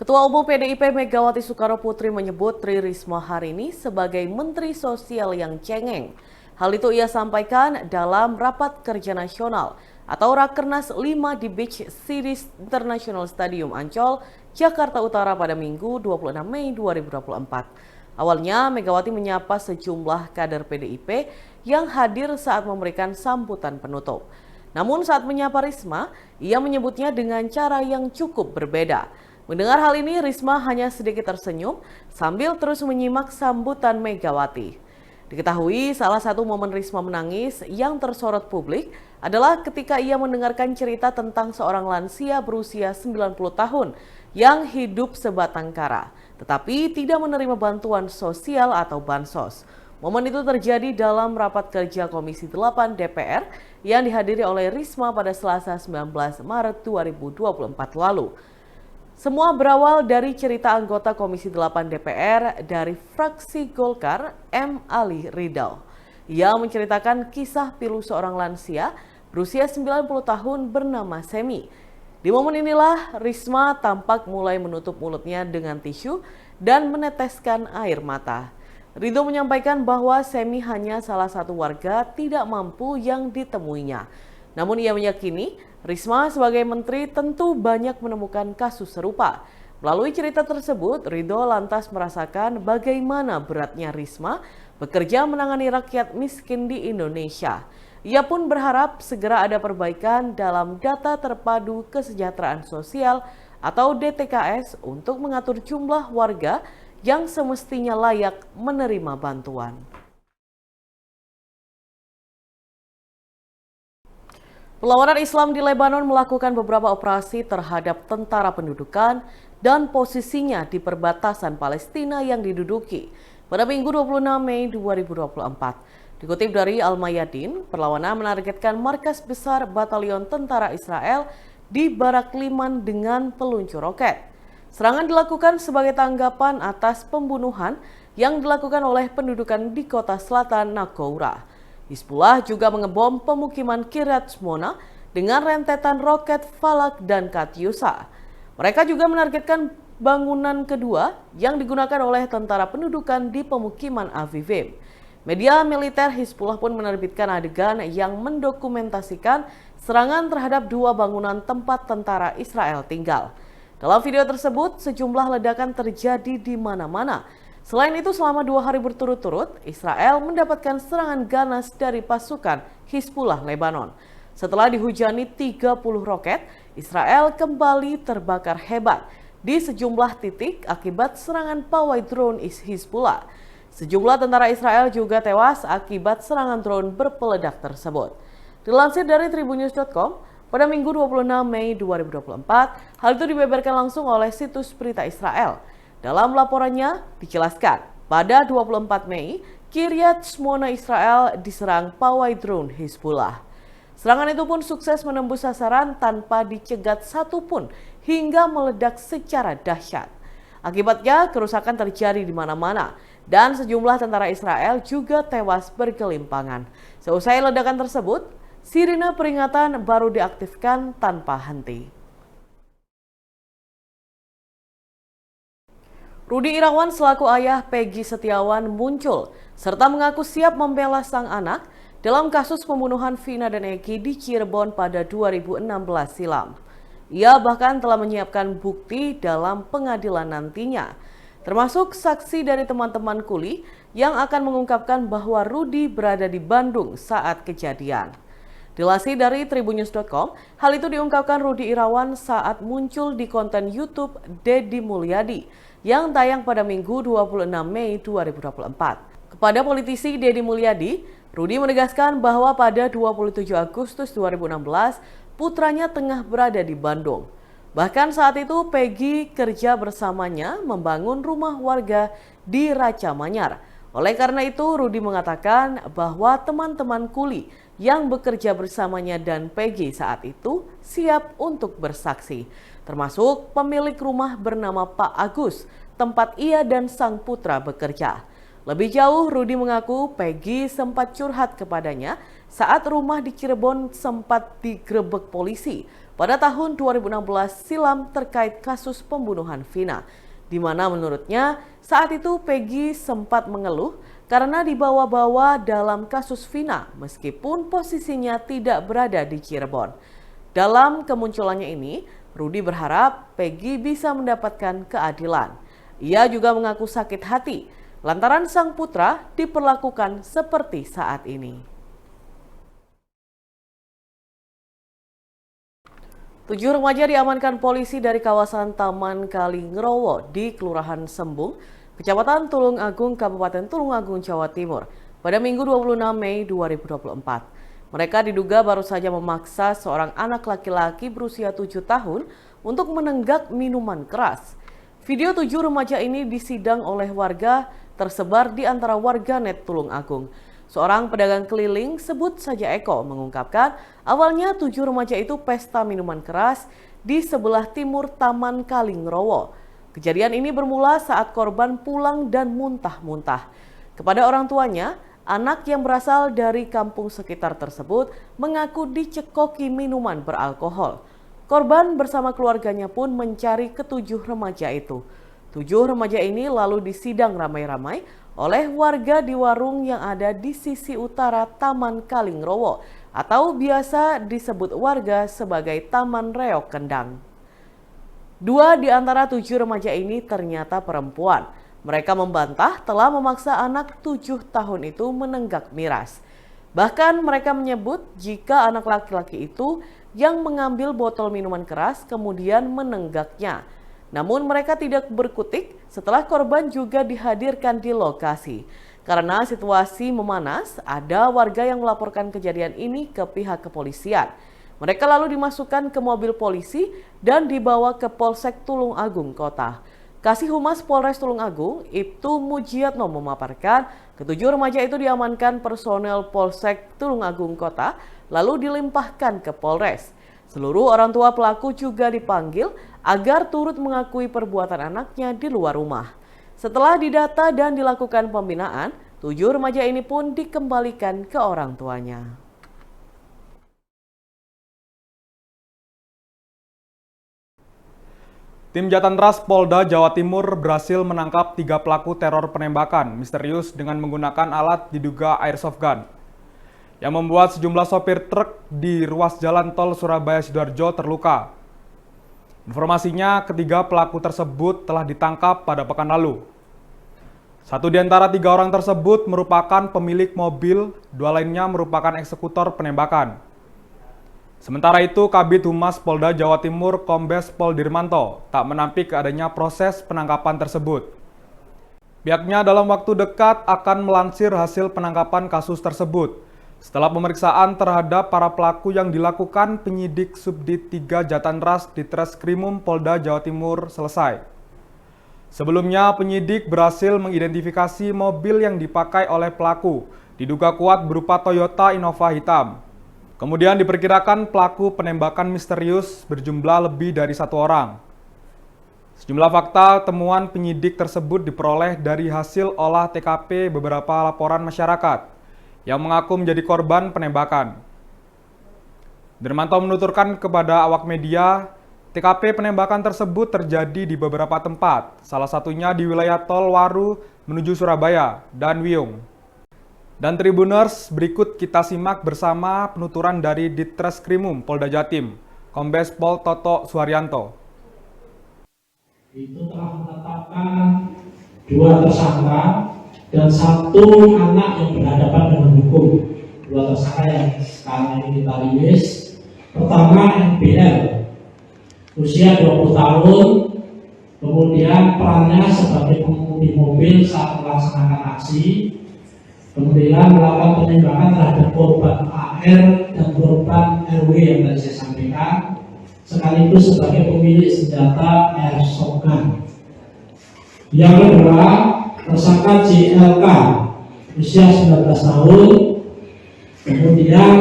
Ketua Umum PDIP Megawati Soekarnoputri menyebut Tri Risma hari ini sebagai Menteri Sosial yang cengeng. Hal itu ia sampaikan dalam Rapat Kerja Nasional atau Rakernas 5 di Beach Cities International Stadium Ancol, Jakarta Utara pada Minggu 26 Mei 2024. Awalnya Megawati menyapa sejumlah kader PDIP yang hadir saat memberikan sambutan penutup. Namun saat menyapa Risma, ia menyebutnya dengan cara yang cukup berbeda. Mendengar hal ini, Risma hanya sedikit tersenyum sambil terus menyimak sambutan Megawati. Diketahui salah satu momen Risma menangis yang tersorot publik adalah ketika ia mendengarkan cerita tentang seorang lansia berusia 90 tahun yang hidup sebatang kara, tetapi tidak menerima bantuan sosial atau bansos. Momen itu terjadi dalam rapat kerja Komisi 8 DPR yang dihadiri oleh Risma pada Selasa 19 Maret 2024 lalu. Semua berawal dari cerita anggota Komisi 8 DPR dari fraksi Golkar, M. Ali Ridal. Ia menceritakan kisah pilu seorang lansia berusia 90 tahun bernama Semi. Di momen inilah Risma tampak mulai menutup mulutnya dengan tisu dan meneteskan air mata. Ridho menyampaikan bahwa Semi hanya salah satu warga tidak mampu yang ditemuinya. Namun ia meyakini Risma sebagai menteri tentu banyak menemukan kasus serupa. Melalui cerita tersebut, Ridho lantas merasakan bagaimana beratnya Risma bekerja menangani rakyat miskin di Indonesia. Ia pun berharap segera ada perbaikan dalam data terpadu kesejahteraan sosial atau DTKS untuk mengatur jumlah warga yang semestinya layak menerima bantuan. Perlawanan Islam di Lebanon melakukan beberapa operasi terhadap tentara pendudukan dan posisinya di perbatasan Palestina yang diduduki pada Minggu 26 Mei 2024. Dikutip dari Al-Mayadin, perlawanan menargetkan markas besar Batalion Tentara Israel di Barak Liman dengan peluncur roket. Serangan dilakukan sebagai tanggapan atas pembunuhan yang dilakukan oleh pendudukan di kota selatan Naqoura. Hizbullah juga mengebom pemukiman Kiryat Shmona dengan rentetan roket Falak dan Katyusha. Mereka juga menargetkan bangunan kedua yang digunakan oleh tentara pendudukan di pemukiman Avivim. Media militer Hizbullah pun menerbitkan adegan yang mendokumentasikan serangan terhadap dua bangunan tempat tentara Israel tinggal. Dalam video tersebut, sejumlah ledakan terjadi di mana-mana. Selain itu, selama 2 hari berturut-turut, Israel mendapatkan serangan ganas dari pasukan Hizbullah Lebanon. Setelah dihujani 30 roket, Israel kembali terbakar hebat di sejumlah titik akibat serangan pawai drone Hizbullah. Sejumlah tentara Israel juga tewas akibat serangan drone berpeledak tersebut. Dilansir dari tribunnews.com, pada Minggu 26 Mei 2024, hal itu dibeberkan langsung oleh situs berita Israel. Dalam laporannya dijelaskan, pada 24 Mei, Kiryat Shmona Israel diserang pawai drone Hizbullah. Serangan itu pun sukses menembus sasaran tanpa dicegat satupun hingga meledak secara dahsyat. Akibatnya kerusakan terjadi di mana-mana dan sejumlah tentara Israel juga tewas bergelimpangan. Seusai ledakan tersebut, sirine peringatan baru diaktifkan tanpa henti. Rudi Irawan selaku ayah Peggy Setiawan muncul serta mengaku siap membela sang anak dalam kasus pembunuhan Vina dan Eki di Cirebon pada 2016 silam. Ia bahkan telah menyiapkan bukti dalam pengadilan nantinya, termasuk saksi dari teman-teman kuli yang akan mengungkapkan bahwa Rudi berada di Bandung saat kejadian. Dilansir dari tribunnews.com, hal itu diungkapkan Rudi Irawan saat muncul di konten YouTube Deddy Mulyadi yang tayang pada Minggu 26 Mei 2024. Kepada politisi Deddy Mulyadi, Rudi menegaskan bahwa pada 27 Agustus 2016, putranya tengah berada di Bandung. Bahkan saat itu Peggy kerja bersamanya membangun rumah warga di Raca Manyar. Oleh karena itu, Rudi mengatakan bahwa teman-teman kuli yang bekerja bersamanya dan Peggy saat itu siap untuk bersaksi, termasuk pemilik rumah bernama Pak Agus, tempat ia dan sang putra bekerja. Lebih jauh, Rudi mengaku Peggy sempat curhat kepadanya saat rumah di Cirebon sempat digerebek polisi pada tahun 2016 silam terkait kasus pembunuhan Vina, di mana menurutnya saat itu Peggy sempat mengeluh karena dibawa-bawa dalam kasus Vina meskipun posisinya tidak berada di Cirebon. Dalam kemunculannya ini, Rudi berharap Peggy bisa mendapatkan keadilan. Ia juga mengaku sakit hati lantaran sang putra diperlakukan seperti saat ini. 7 remaja diamankan polisi dari kawasan Taman Kalingrowo di Kelurahan Sembung, Kecamatan Tulung Agung, Kabupaten Tulung Agung, Jawa Timur, pada Minggu 26 Mei 2024. Mereka diduga baru saja memaksa seorang anak laki-laki berusia 7 tahun untuk menenggak minuman keras. Video 7 remaja ini disidang oleh warga tersebar di antara warganet Tulung Agung. Seorang pedagang keliling, sebut saja Eko, mengungkapkan awalnya 7 remaja itu pesta minuman keras di sebelah timur Taman Kalingrowo. Kejadian ini bermula saat korban pulang dan muntah-muntah. Kepada orang tuanya, anak yang berasal dari kampung sekitar tersebut mengaku dicekoki minuman beralkohol. Korban bersama keluarganya pun mencari ketujuh remaja itu. 7 remaja ini lalu disidang ramai-ramai oleh warga di warung yang ada di sisi utara Taman Kalingrowo atau biasa disebut warga sebagai Taman Reok Kendang. 2 di antara 7 remaja ini ternyata perempuan. Mereka membantah telah memaksa anak 7 tahun itu menenggak miras. Bahkan mereka menyebut jika anak laki-laki itu yang mengambil botol minuman keras kemudian menenggaknya. Namun mereka tidak berkutik setelah korban juga dihadirkan di lokasi. Karena situasi memanas, ada warga yang melaporkan kejadian ini ke pihak kepolisian. Mereka lalu dimasukkan ke mobil polisi dan dibawa ke Polsek Tulung Agung Kota. Kasih Humas Polres Tulung Agung, Ibtu Mujiatno memaparkan ketujuh remaja itu diamankan personel Polsek Tulung Agung Kota lalu dilimpahkan ke Polres. Seluruh orang tua pelaku juga dipanggil agar turut mengakui perbuatan anaknya di luar rumah. Setelah didata dan dilakukan pembinaan, 7 remaja ini pun dikembalikan ke orang tuanya. Tim Jatantras Polda Jawa Timur berhasil menangkap 3 pelaku teror penembakan misterius dengan menggunakan alat diduga airsoft gun, yang membuat sejumlah sopir truk di ruas jalan tol Surabaya-Sidoarjo terluka. Informasinya, ketiga pelaku tersebut telah ditangkap pada pekan lalu. 1 di antara 3 orang tersebut merupakan pemilik mobil, 2 lainnya merupakan eksekutor penembakan. Sementara itu, Kabid Humas Polda Jawa Timur Kombes Pol Dirmanto tak menampik adanya proses penangkapan tersebut. Pihaknya dalam waktu dekat akan melansir hasil penangkapan kasus tersebut setelah pemeriksaan terhadap para pelaku yang dilakukan penyidik Subdit 3 Jatantras di Treskrimum Polda Jawa Timur selesai. Sebelumnya, penyidik berhasil mengidentifikasi mobil yang dipakai oleh pelaku, diduga kuat berupa Toyota Innova hitam. Kemudian diperkirakan pelaku penembakan misterius berjumlah lebih dari 1 orang. Sejumlah fakta temuan penyidik tersebut diperoleh dari hasil olah TKP beberapa laporan masyarakat yang mengaku menjadi korban penembakan. Dirmanto menuturkan kepada awak media, TKP penembakan tersebut terjadi di beberapa tempat, salah satunya di wilayah tol Waru menuju Surabaya dan Wiyung. Dan Tribuners, berikut kita simak bersama penuturan dari Ditreskrimum Polda Jatim, Kombes Pol Toto Suharyanto. Itu telah menetapkan 2 tersangka dan 1 anak yang berhadapan dengan hukum. 2 tersangka yang sekarang ini kita rilis. Pertama, NBL, usia 20 tahun, kemudian perannya sebagai pengemudi mobil saat melaksanakan aksi, kemudian melakukan penembakan terhadap korban AR dan korban RW yang tadi saya sampaikan, sekaligus sebagai pemilik senjata airsoft gun. Yang kedua, tersangka JLK, usia 19 tahun, kemudian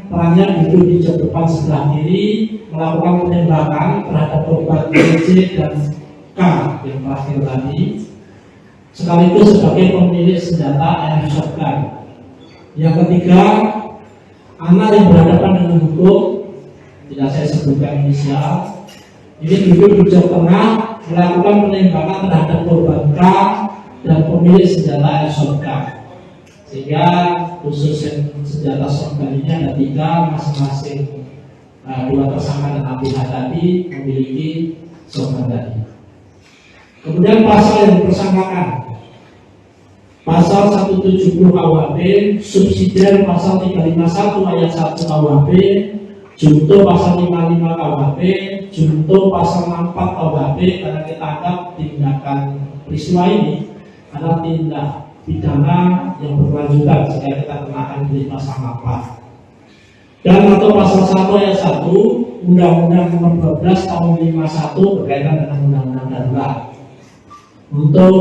perannya duduk di jok depan sebelah kiri, melakukan penembakan terhadap korban BC dan K yang terakhir tadi. sekaligus sebagai pemilik senjata airsoft gun. Yang ketiga, anak yang berhadapan dengan hukum, tidak saya sebutkan inisial, ini duduk di Jawa Tengah melakukan penembakan terhadap korban K dan pemilik senjata airsoft gun. Sehingga khusus senjata shotgun ini ada 3, masing-masing 2 tersangka dan ABH tadi memiliki shotgun tadi. Kemudian pasal yang dipersangkakan, pasal 170 KUHP, subsidiar pasal 351 ayat 1 KUHP, junto pasal 55 KUHP, junto pasal 64 KUHP, karena kita anggap tindakan peristiwa ini adalah tindak pidana yang berkelanjutan sehingga kita kenakan di pasal 64. Dan atau pasal 1 ayat 1 Undang-Undang Nomor 12 Tahun 51 berkaitan dengan Undang-Undang Darurat. Untuk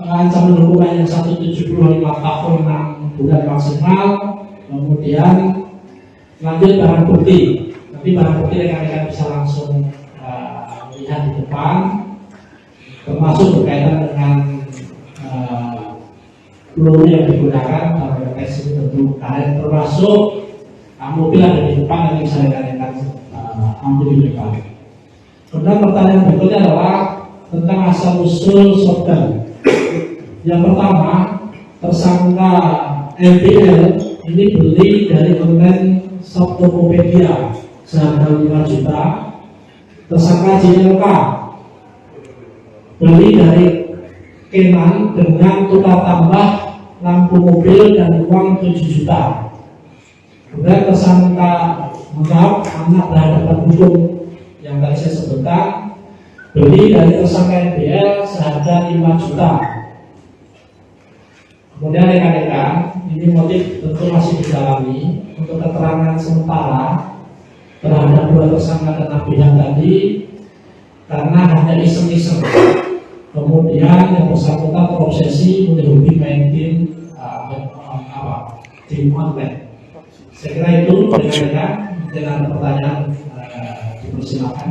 ancaman hukuman yang 175 tahun 6 bulan maksimal, kemudian lanjut barang bukti. Nanti barang bukti rekan-rekan bisa langsung lihat di depan, termasuk berkaitan dengan peluru yang digunakan pada tes tentu karet, termasuk mobil ada di depan, nanti bisa rekan-rekan ambil di depan. Kemudian pertanyaan berikutnya adalah tentang asal usul shotgun. Yang pertama, tersangka MBL ini beli dari konten shop Tokopedia seharga 5 juta. Tersangka JLK beli dari Kenan dengan tukar tambah lampu mobil dan uang 7 juta. Kemudian tersangka menjawab anak berhadapan hukum yang tadi saya sebutkan beli dari tersangka MBL seharga 5 juta. Kemudian rekan-rekan, ini motif tentu masih didalami. Untuk keterangan sementara terhadap 2 tersangka dan ABH tadi, karena hanya iseng-iseng, kemudian yang bersangkutan terobsesi menjadi main tim online. Saya kira itu rekan-rekan. Mungkin ada pertanyaan, dipersilakan.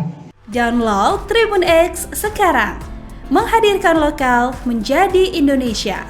Download Tribun X sekarang, menghadirkan lokal menjadi Indonesia.